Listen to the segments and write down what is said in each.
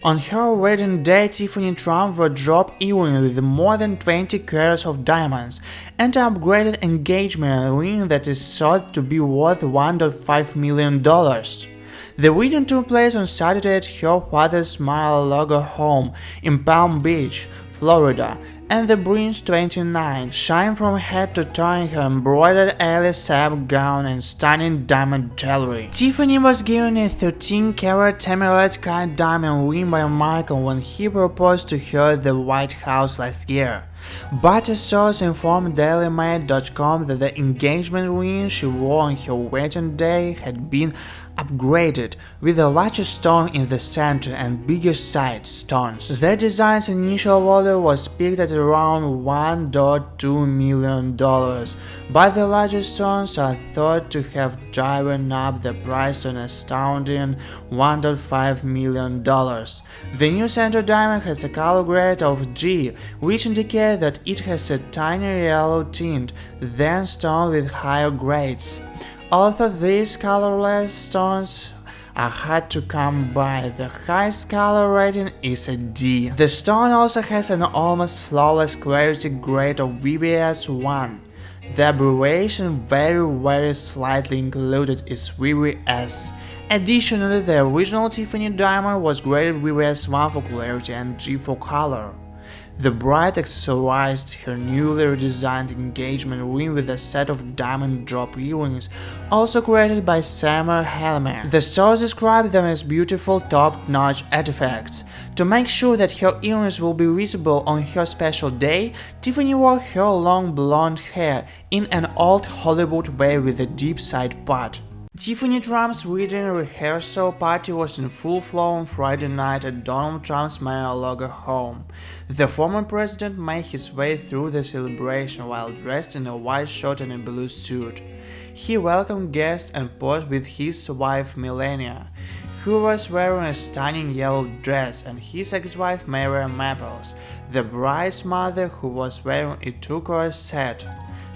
On her wedding day, Tiffany Trump wore drop earring with more than 20 carats of diamonds and an upgraded engagement ring that is thought to be worth $1.5 million. The wedding took place on Saturday at her father's Mar-a-Lago home in Palm Beach, Florida, and the bride's 29 shine from head to toe in her embroidered Alice Sab gown and stunning diamond jewelry. Tiffany was given a 13-carat emerald-cut diamond ring by Michael when he proposed to her at the White House last year. But a source informed DailyMail.com that the engagement ring she wore on her wedding day had been upgraded, with a larger stone in the center and bigger side stones. The design's initial value was pegged at around $1.2 million, but the larger stones are thought to have driven up the price to an astounding $1.5 million. The new center diamond has a color grade of G, which indicates that it has a tiny yellow tint than stone with higher grades. Although these colorless stones are hard to come by, the highest color rating is a D. The stone also has an almost flawless clarity grade of VVS1. The abbreviation very slightly included is VVS. Additionally, the original Tiffany diamond was graded VVS1 for clarity and G for color. The bride accessorized her newly redesigned engagement ring with a set of diamond drop earrings, also created by Summer Hellman. The source described them as beautiful top-notch artifacts. To make sure that her earrings will be visible on her special day, Tiffany wore her long blonde hair in an old Hollywood way with a deep side part. Tiffany Trump's wedding rehearsal party was in full flow on Friday night at Donald Trump's Mar-a-Lago home. The former president made his way through the celebration while dressed in a white shirt and a blue suit. He welcomed guests and posed with his wife Melania, who was wearing a stunning yellow dress, and his ex-wife Marla Maples, the bride's mother, who was wearing a turquoise set.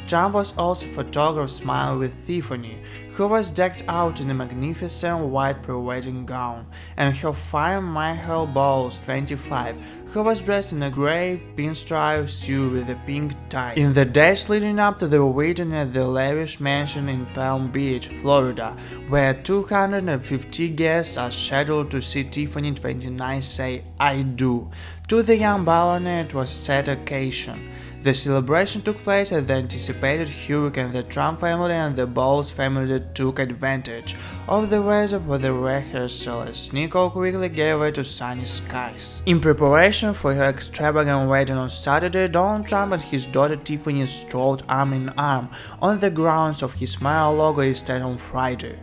Trump was also photographed smiling with Tiffany, who was decked out in a magnificent white pre-wedding gown, and her fine Michael Boulos, 25, who was dressed in a grey pinstripe suit with a pink tie. In the days leading up to the wedding at the lavish mansion in Palm Beach, Florida, where 250 guests are scheduled to see Tiffany 29 say "I do" to the young baronet, it was a sad occasion. The celebration took place at the anticipated hurricane. The Trump family and the Boulos family took advantage of the weather for the rehearsal, as Nicole quickly gave way to sunny skies. In preparation for her extravagant wedding on Saturday, Donald Trump and his daughter Tiffany strolled arm in arm on the grounds of his Mar-a-Lago estate on Friday.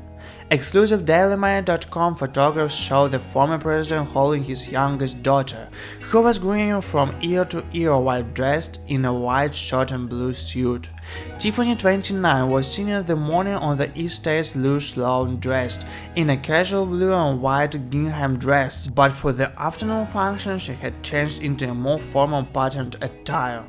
Exclusive DailyMail.com photographs show the former president holding his youngest daughter, who was grinning from ear to ear while dressed in a white shirt and blue suit. Tiffany, 29, was seen in the morning on the estate's lush lawn dressed in a casual blue and white gingham dress, but for the afternoon function she had changed into a more formal patterned attire.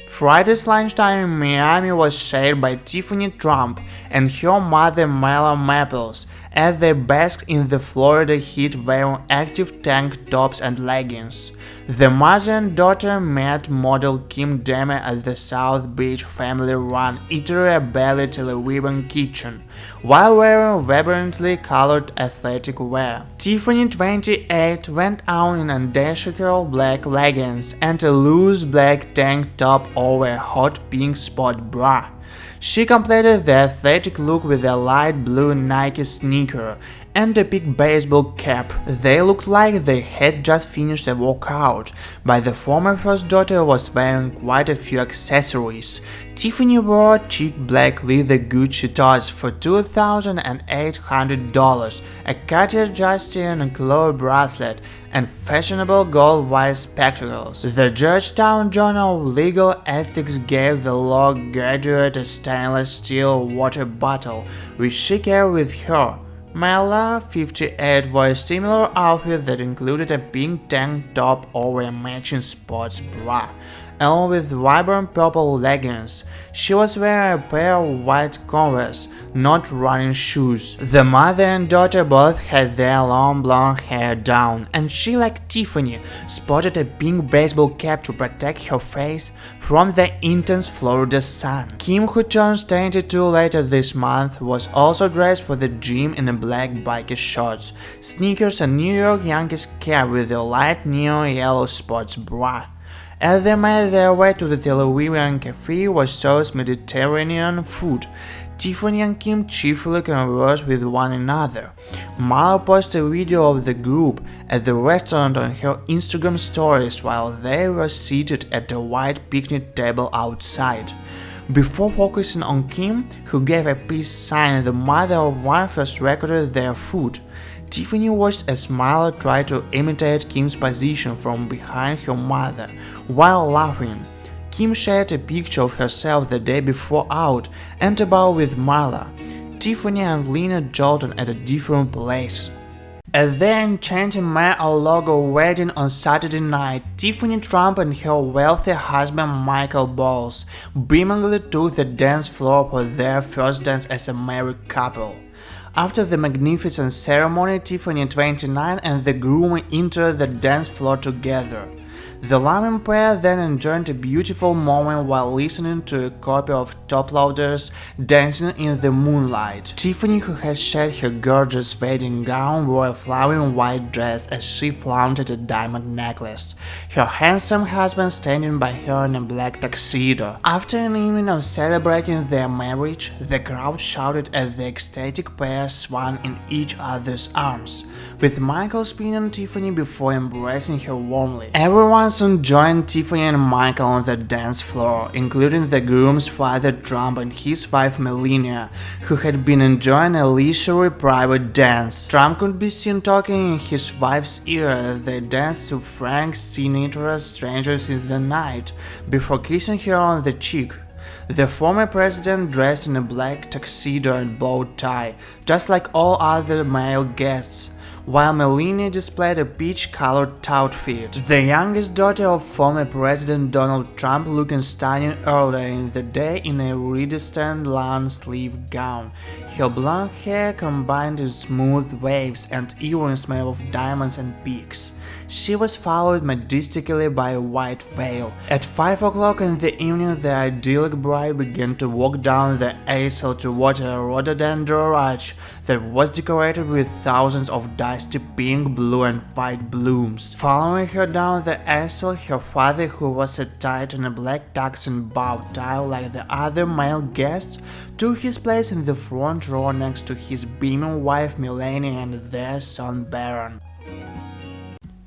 Friday's lunchtime in Miami was shared by Tiffany Trump and her mother Marla Maples, as they basked in the Florida heat wearing active tank tops and leggings. The mother and daughter met model Kim Demme at the South Beach family-run Eatery Belly Television kitchen, while wearing vibrantly colored athletic wear. Tiffany, 28, went out in identical black leggings and a loose black tank top over a hot pink sport bra. She completed the athletic look with a light blue Nike sneaker and a pink baseball cap. They looked like they had just finished a workout, but the former first daughter was wearing quite a few accessories. Tiffany wore cheap black leather Gucci toes for $2,800, a Cartier Justin and Chloe bracelet, and fashionable gold wire spectacles. The Georgetown Journal of Legal Ethics gave the law graduate a stainless steel water bottle, which she carried with her. Marla, 58, wore a similar outfit that included a pink tank top over a matching sports bra. along with vibrant purple leggings. She was wearing a pair of white Converse, not running shoes. The mother and daughter both had their long blonde hair down, and she, like Tiffany, sported a pink baseball cap to protect her face from the intense Florida sun. Kim, who turns 22 later this month, was also dressed for the gym in a black biker shorts, sneakers and New York Yankees cap with a light neon yellow sports bra. As they made their way to the Tel Avivian cafe was served Mediterranean food, Tiffany and Kim cheerfully conversed with one another. Marla posted a video of the group at the restaurant on her Instagram stories while they were seated at a white picnic table outside. Before focusing on Kim, who gave a peace sign, the mother of one first recorded their food. Tiffany watched as Marla tried to imitate Kim's position from behind her mother, while laughing. Kim shared a picture of herself the day before out and about with Marla. Tiffany and Lena jolted at a different place. At their enchanting Mar-a-Lago wedding on Saturday night, Tiffany Trump and her wealthy husband Michael Boulos beamingly took the dance floor for their first dance as a married couple. After the magnificent ceremony, Tiffany, 29, and the groom entered the dance floor together. The loving pair then enjoyed a beautiful moment while listening to a copy of Toploader's Dancing in the Moonlight. Tiffany, who had shed her gorgeous wedding gown, wore a flowing white dress as she flaunted a diamond necklace, her handsome husband standing by her in a black tuxedo. After an evening of celebrating their marriage, the crowd shouted as the ecstatic pair swung in each other's arms, with Michael spinning Tiffany before embracing her warmly. Everyone soon joined Tiffany and Michael on the dance floor, including the groom's father Trump and his wife Melania, who had been enjoying a leisurely private dance. Trump could be seen talking in his wife's ear as they danced to Frank Sinatra's Strangers in the Night, before kissing her on the cheek. The former president dressed in a black tuxedo and bow tie, just like all other male guests, while Melania displayed a peach-colored outfit. The youngest daughter of former President Donald Trump looking stunning earlier in the day in a redesigned long-sleeve gown. Her blonde hair combined in smooth waves and earrings made of diamonds and peaks. She was followed majestically by a white veil. At 5 o'clock in the evening, the idyllic bride began to walk down the aisle toward a rhododendron arch that was decorated with thousands of dusty pink, blue and white blooms. Following her down the aisle, her father, who was attired in a black tux and bow tie like the other male guests, took his place in the front row next to his beaming wife Melania and their son Baron.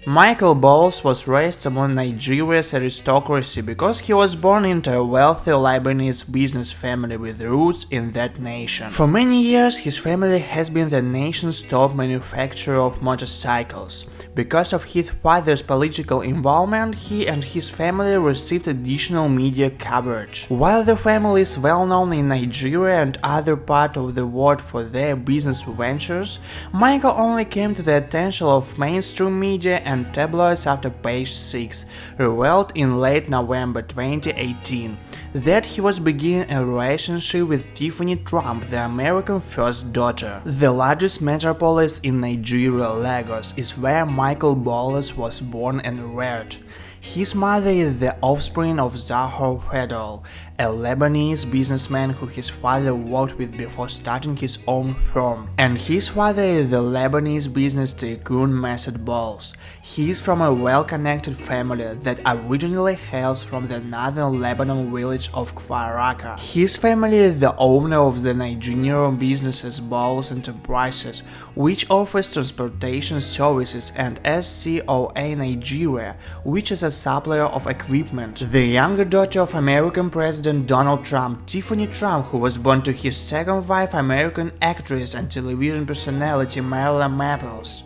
Michael Boulos was raised among Nigeria's aristocracy because he was born into a wealthy Lebanese business family with roots in that nation. For many years, his family has been the nation's top manufacturer of motorcycles. Because of his father's political involvement, he and his family received additional media coverage. While the family is well known in Nigeria and other parts of the world for their business ventures, Michael only came to the attention of mainstream media and tabloids after Page 6 revealed in late November 2018 that he was beginning a relationship with Tiffany Trump, the American first daughter. The largest metropolis in Nigeria, Lagos, is where Michael Boulos was born and reared. His mother is the offspring of Zahor Fedol, a Lebanese businessman who his father worked with before starting his own firm, and his father is the Lebanese business tycoon Mesut Boulos. He is from a well-connected family that originally hails from the northern Lebanon village of Kfar Raqqa. His family is the owner of the Nigerian businesses Boulos Enterprises, which offers transportation services, and SCOA Nigeria, which is a supplier of equipment. The younger daughter of American President Donald Trump, Tiffany Trump, who was born to his second wife, American actress and television personality Marla Maples,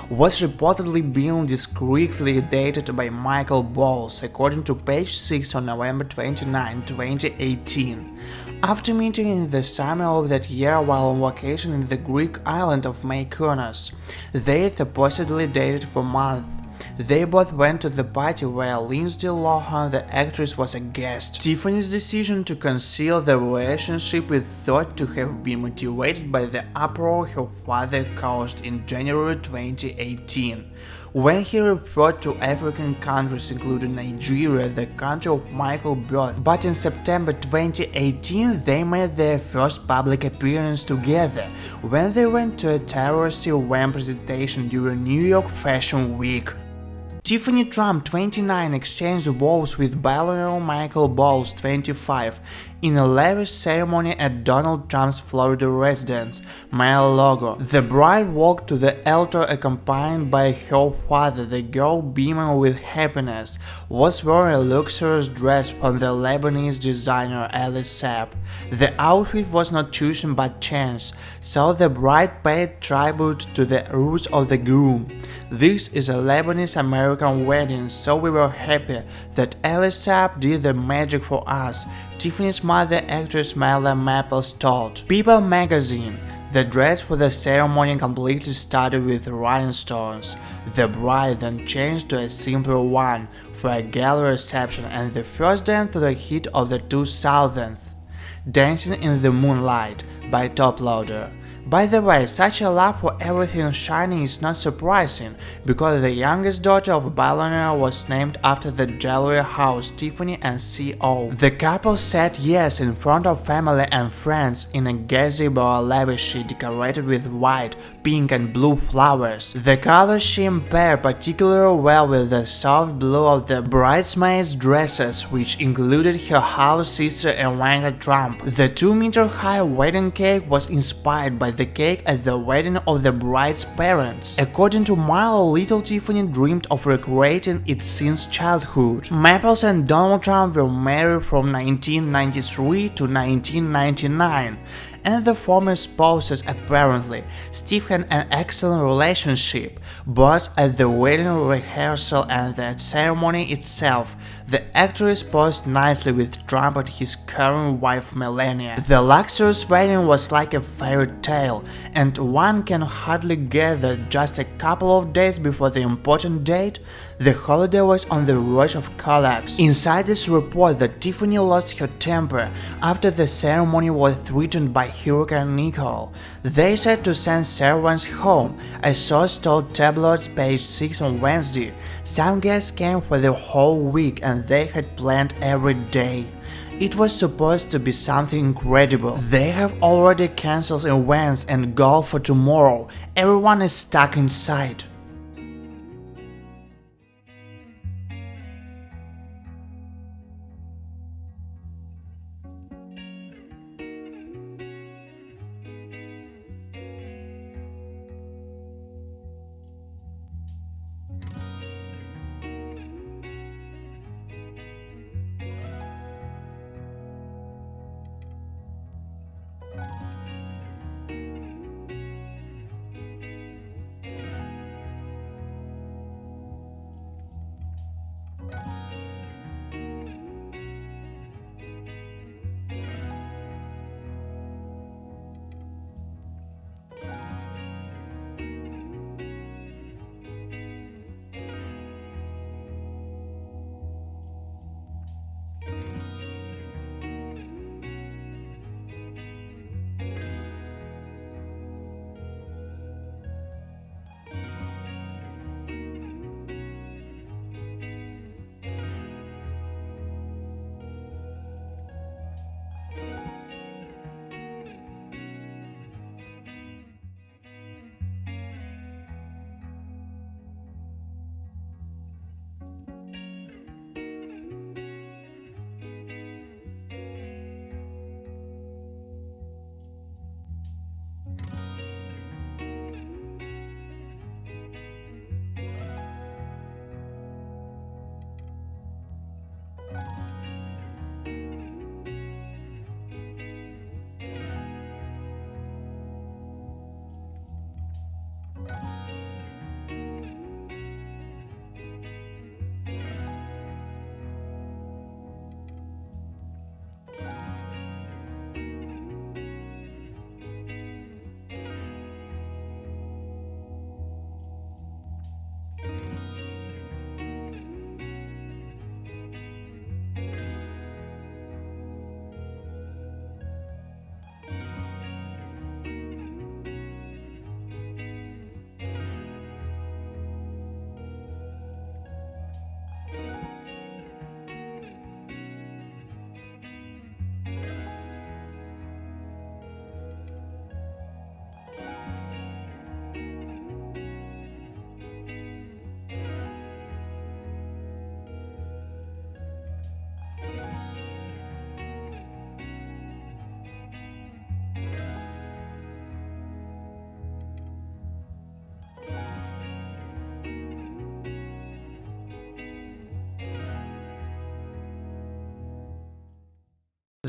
was reportedly being discreetly dated by Michael Boulos, according to Page 6 on November 29, 2018. After meeting in the summer of that year while on vacation in the Greek island of Mykonos, they supposedly dated for months. They both went to the party where Lindsay Lohan, the actress, was a guest. Tiffany's decision to conceal the relationship is thought to have been motivated by the uproar her father caused in January 2018, when he referred to African countries including Nigeria, the country of Michael Boulos. But in September 2018 they made their first public appearance together, when they went to a touristy WAM presentation during New York Fashion Week. Tiffany Trump, 29, exchanged vows with ballerina Michael Boulos, 25, in a lavish ceremony at Donald Trump's Florida residence, Mar-a-Lago. The bride walked to the altar accompanied by her father. The girl, beaming with happiness, was wearing a luxurious dress from the Lebanese designer Alice Saab. The outfit was not chosen by chance, so the bride paid tribute to the roots of the groom. This is a Lebanese-American wedding, so we were happy that Alice Saab did the magic for us, Tiffany's mother, actress Marla Maples, told People magazine. The dress for the ceremony completely started with rhinestones. The bride then changed to a simpler one for a gala reception and the first dance to the hit of the 2000s, Dancing in the Moonlight by Toploader. By the way, such a love for everything shiny is not surprising, because the youngest daughter of a ballerina was named after the jewelry house Tiffany and Co. The couple said yes in front of family and friends in a gazebo lavishly decorated with white, pink and blue flowers. The colors shimmer pair particularly well with the soft blue of the bridesmaids' dresses, which included her house sister Ivanka Trump. The 2-meter-high wedding cake was inspired by the cake at the wedding of the bride's parents. According to Marla, little Tiffany dreamed of recreating it since childhood. Maples and Donald Trump were married from 1993 to 1999, and the former spouses apparently still had an excellent relationship, both at the wedding rehearsal and the ceremony itself. The actress posed nicely with Trump and his current wife Melania. The luxurious wedding was like a fairy tale, and one can hardly gather just a couple of days before the important date. The holiday was on the verge of collapse. Insiders report that Tiffany lost her temper after the ceremony was threatened by Hurricane Nicole. They said to send servants home, a source told Tabloid page 6 on Wednesday. Some guests came for the whole week and they had planned every day. It was supposed to be something incredible. They have already cancelled events and golf for tomorrow. Everyone is stuck inside.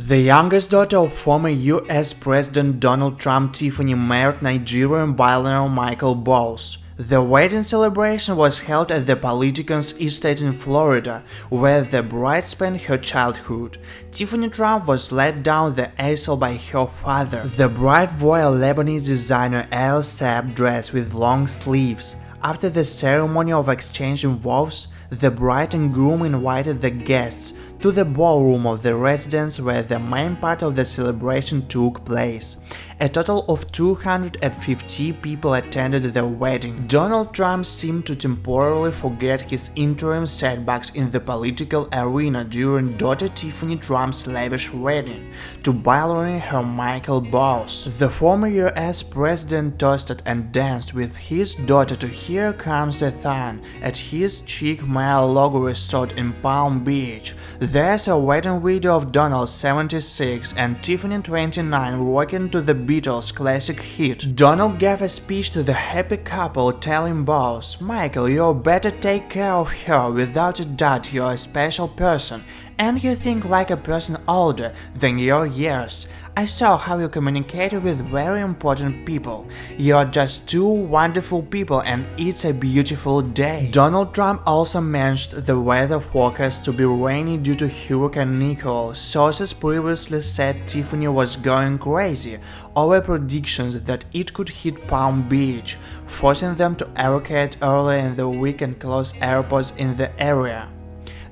The youngest daughter of former US President Donald Trump, Tiffany, married Nigerian billionaire Michael Boulos. The wedding celebration was held at the politician's estate in Florida, where the bride spent her childhood. Tiffany Trump was led down the aisle by her father. The bride wore a Lebanese designer El Sab dress with long sleeves. After the ceremony of exchanging vows, the bride and groom invited the guests to the ballroom of the residence where the main part of the celebration took place. A total of 250 people attended the wedding. Donald Trump seemed to temporarily forget his interim setbacks in the political arena during daughter Tiffany Trump's lavish wedding to billionaire Michael Boulos. The former US president toasted and danced with his daughter to Here Comes the Sun at his chic Mar-a-Lago resort in Palm Beach. There's a wedding video of Donald 76 and Tiffany 29 rocking to the Beatles' classic hit. Donald gave a speech to the happy couple telling Boulos, "Michael, you better take care of her, without a doubt you're a special person, and you think like a person older than your years. I saw how you communicated with very important people. You're just two wonderful people and it's a beautiful day." Donald Trump also mentioned the weather forecast to be rainy due to Hurricane Nicole. Sources previously said Tiffany was going crazy over predictions that it could hit Palm Beach, forcing them to evacuate early in the week and close airports in the area.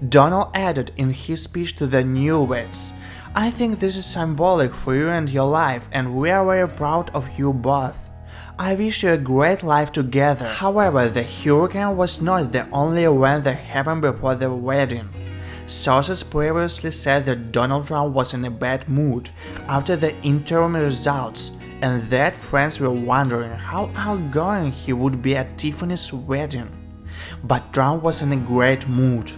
Donald added in his speech to the newlyweds, "I think this is symbolic for you and your life, and we are very proud of you both. I wish you a great life together." However, the hurricane was not the only event that happened before the wedding. Sources previously said that Donald Trump was in a bad mood after the interim results, and that friends were wondering how outgoing he would be at Tiffany's wedding. But Trump was in a great mood.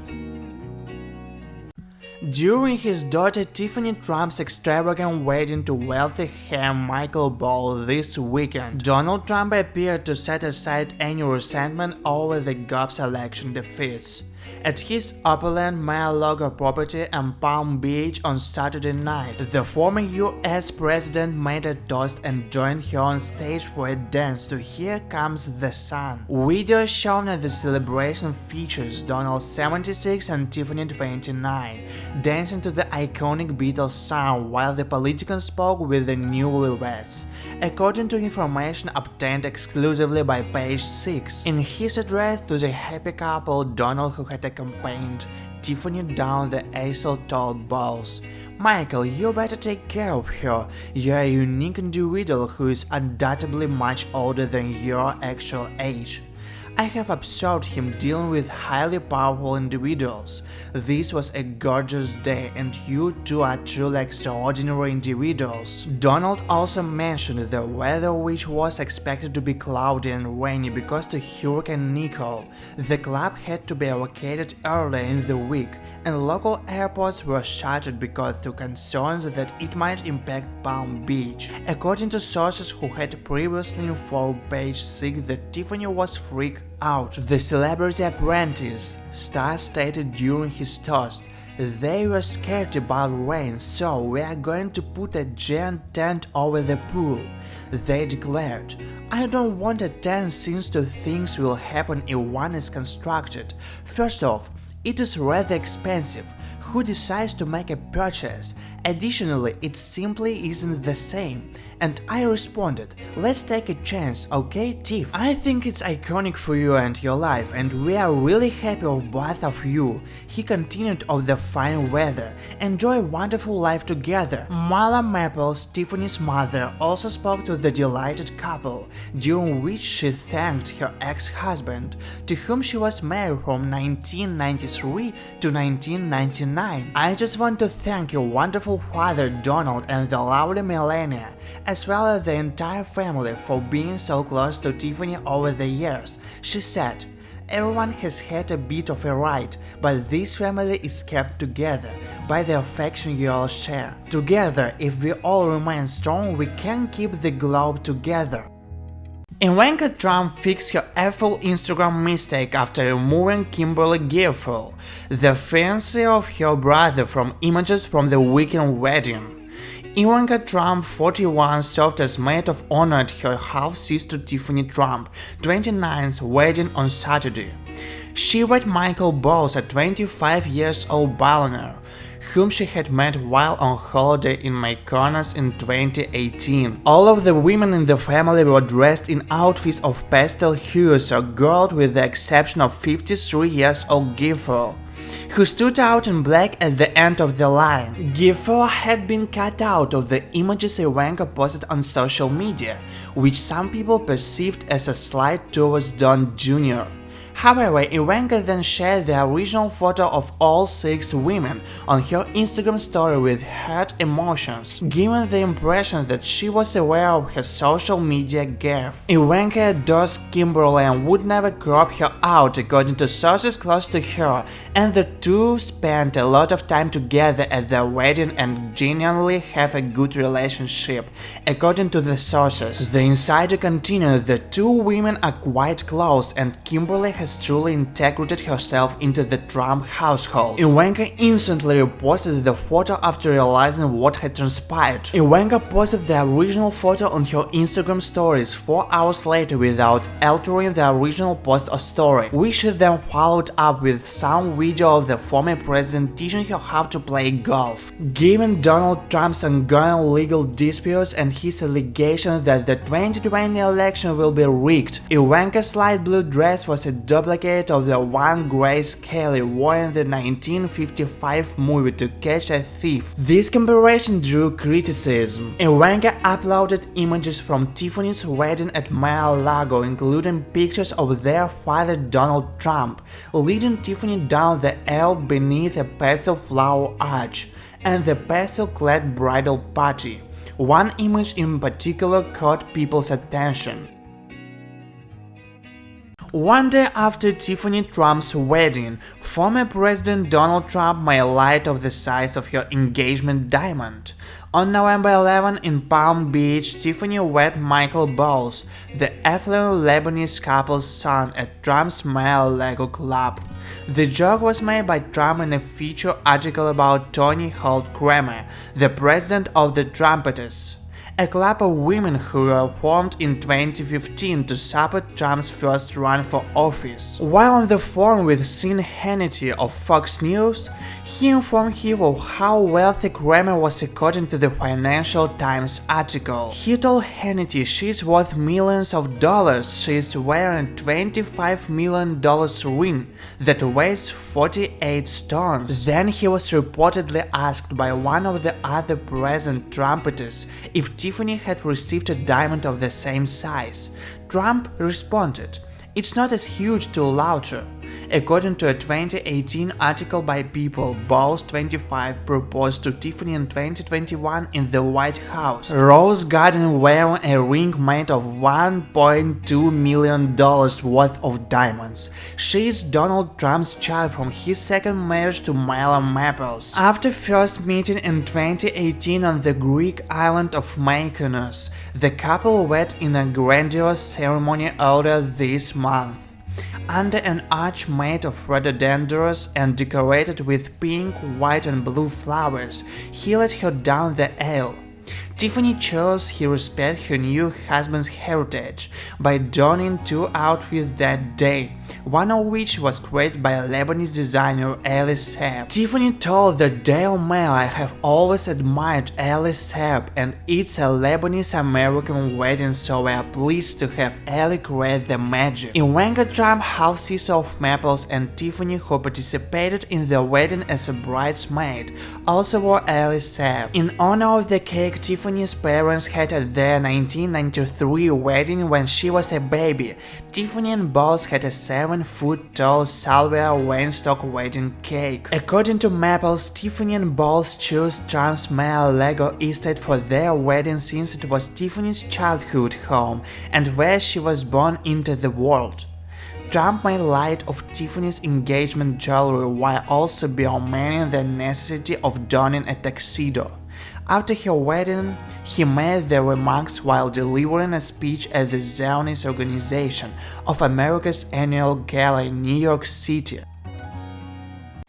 During his daughter Tiffany Trump's extravagant wedding to wealthy heir Michael Boulos this weekend, Donald Trump appeared to set aside any resentment over the gaffe's election defeats. At his opulent Mar-a-Lago property in Palm Beach on Saturday night, the former US president made a toast and joined her on stage for a dance to Here Comes the Sun. Videos shown at the celebration features Donald 76 and Tiffany 29 dancing to the iconic Beatles song while the politician spoke with the newlyweds, according to information obtained exclusively by Page 6. In his address to the happy couple, Donald, who had accompanied Tiffany down the aisle, told Boulos, "Michael, you better take care of her. You're a unique individual who is undoubtedly much older than your actual age. I have observed him dealing with highly powerful individuals. This was a gorgeous day and you two are truly extraordinary individuals." Donald also mentioned the weather, which was expected to be cloudy and rainy because of Hurricane Nicole. The club had to be evacuated early in the week and local airports were shuttered because of concerns that it might impact Palm Beach. According to sources who had previously informed Page 6 that Tiffany was freaked out. The celebrity apprentice star stated during his toast, "They were scared about rain, so we are going to put a giant tent over the pool." They declared, "I don't want a tent since two things will happen if one is constructed. First off, it is rather expensive. Who decides to make a purchase? Additionally, it simply isn't the same." And I responded, "Let's take a chance, okay, Tiff? I think it's iconic for you and your life, and we are really happy of both of you." He continued of the fine weather. "Enjoy a wonderful life together." Marla Maples, Tiffany's mother, also spoke to the delighted couple, during which she thanked her ex-husband, to whom she was married from 1993 to 1999. "I just want to thank your wonderful father Donald and the lovely Melania, as well as the entire family, for being so close to Tiffany over the years," she said. "Everyone has had a bit of a ride, but this family is kept together by the affection you all share. Together, if we all remain strong, we can keep the globe together." Ivanka Trump fixed her awful Instagram mistake after removing Kimberly Guilfoyle, the fiancée of her brother, from images from the weekend wedding. Ivanka Trump, 41, served as maid of honor at her half-sister Tiffany Trump, 29's wedding on Saturday. She wed Michael Boulos, a 25-year-old billionaire, whom she had met while on holiday in Mykonos in 2018. All of the women in the family were dressed in outfits of pastel hues or gold, with the exception of 53-year-old Guilfoyle, who stood out in black at the end of the line. Guilfoyle had been cut out of the images Ivanka posted on social media, which some people perceived as a slight towards Don Jr. However, Ivanka then shared the original photo of all 6 women on her Instagram story with hurt emotions, giving the impression that she was aware of her social media gaffe. Ivanka adores Kimberly and would never crop her out, according to sources close to her, and the two spent a lot of time together at their wedding and genuinely have a good relationship, according to the sources. The insider continued, the two women are quite close and Kimberly has truly integrated herself into the Trump household. Ivanka instantly reposted the photo after realizing what had transpired. Ivanka posted the original photo on her Instagram stories 4 hours later without altering the original post or story, which she then followed up with some video of the former president teaching her how to play golf. Given Donald Trump's ongoing legal disputes and his allegation that the 2020 election will be rigged, Ivanka's light blue dress was a duplicate of the one Grace Kelly wore in the 1955 movie To Catch a Thief. This comparison drew criticism. Ivanka uploaded images from Tiffany's wedding at Mar-a-Lago, including pictures of their father Donald Trump, leading Tiffany down the aisle beneath a pastel flower arch, and the pastel-clad bridal party. One image in particular caught people's attention. One day after Tiffany Trump's wedding, former President Donald Trump made light of the size of her engagement diamond. On November 11 in Palm Beach, Tiffany wed Michael Boulos, the affluent Lebanese couple's son, at Trump's Mar-a-Lago club. The joke was made by Trump in a feature article about Tony Holt Kramer, the president of the Trumpeters, a club of women who were formed in 2015 to support Trump's first run for office. While on the phone with Sean Hannity of Fox News, he informed him of how wealthy Kramer was according to the Financial Times article. He told Hannity she's worth millions of dollars, she's wearing a $25 million ring that weighs 48 stones. Then he was reportedly asked by one of the other present Trumpeters if Tiffany had received a diamond of the same size. Trump responded, "It's not as huge to Lauter." According to a 2018 article by People, Boulos, 25, proposed to Tiffany in 2021 in the White House, Rose Garden, wearing a ring made of $1.2 million worth of diamonds. She is Donald Trump's child from his second marriage to Marla Maples. After first meeting in 2018 on the Greek island of Mykonos, the couple wed in a grandiose ceremony earlier this month. Under an arch made of rhododendrons and decorated with pink, white and blue flowers, he led her down the aisle. Tiffany chose he respect her new husband's heritage by donning 2 outfits that day, one of which was created by Lebanese designer Ali Saab. Tiffany told the Daily Mail, "I have always admired Ali Saab and it's a Lebanese-American wedding, so we are pleased to have Ali create the magic." Ivanka Trump, half-sister of Maples, and Tiffany, who participated in the wedding as a bridesmaid, also wore Ali Saab. In honor of the cake Tiffany's parents had at their 1993 wedding when she was a baby, Tiffany and Boulos had a 7-foot-tall salvia wainscot wedding cake. According to Maples, Tiffany and Boulos chose Trump's Mar-a-Lago estate for their wedding since it was Tiffany's childhood home and where she was born into the world. Trump made light of Tiffany's engagement jewelry while also bemoaning the necessity of donning a tuxedo. After her wedding, he made the remarks while delivering a speech at the Zionist Organization of America's annual gala in New York City.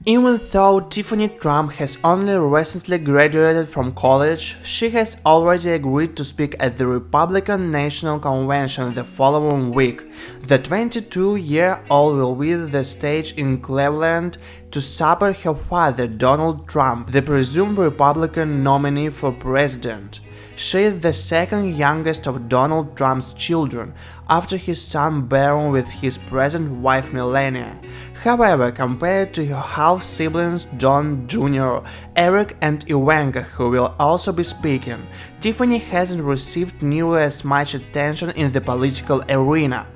Even though Tiffany Trump has only recently graduated from college, she has already agreed to speak at the Republican National Convention the following week. The 22-year-old will visit the stage in Cleveland to support her father, Donald Trump, the presumed Republican nominee for president. She is the second youngest of Donald Trump's children, after his son Barron with his present wife Melania. However, compared to her half-siblings John Jr., Eric and Ivanka, who will also be speaking, Tiffany hasn't received nearly as much attention in the political arena.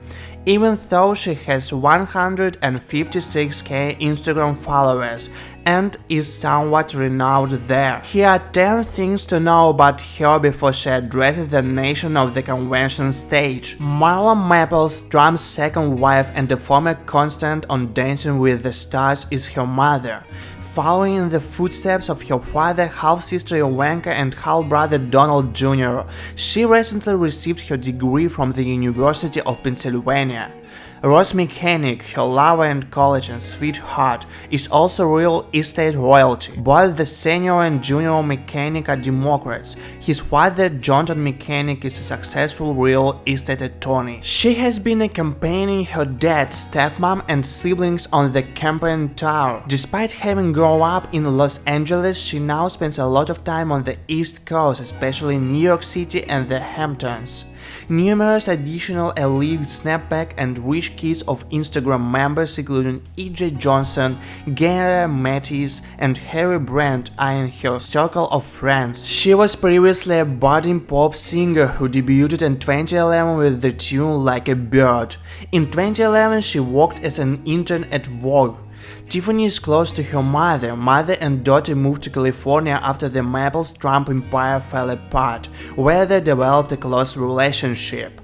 Even though she has 156k Instagram followers and is somewhat renowned there. Here are 10 things to know about her before she addresses the nation of the convention stage. Marla Maples, Trump's second wife and a former contestant on Dancing with the Stars, is her mother. Following in the footsteps of her father, half-sister Ivanka and half-brother Donald Jr., she recently received her degree from the University of Pennsylvania. Ross Mechanic, her lover and college and sweetheart, is also real estate royalty. Both the senior and junior Mechanic are Democrats. His father, Jonathan Mechanic, is a successful real estate attorney. She has been accompanying her dad, stepmom, and siblings on the campaign tour. Despite having grown up in Los Angeles, she now spends a lot of time on the East Coast, especially in New York City and the Hamptons. Numerous additional elite snapback and rich kids of Instagram members including E.J. Johnson, Gayle Matisse, and Harry Brent are in her circle of friends. She was previously a budding pop singer who debuted in 2011 with the tune Like a Bird. In 2011 she worked as an intern at Vogue. Tiffany is close to her mother. Mother and daughter moved to California after the Maples-Trump empire fell apart, where they developed a close relationship.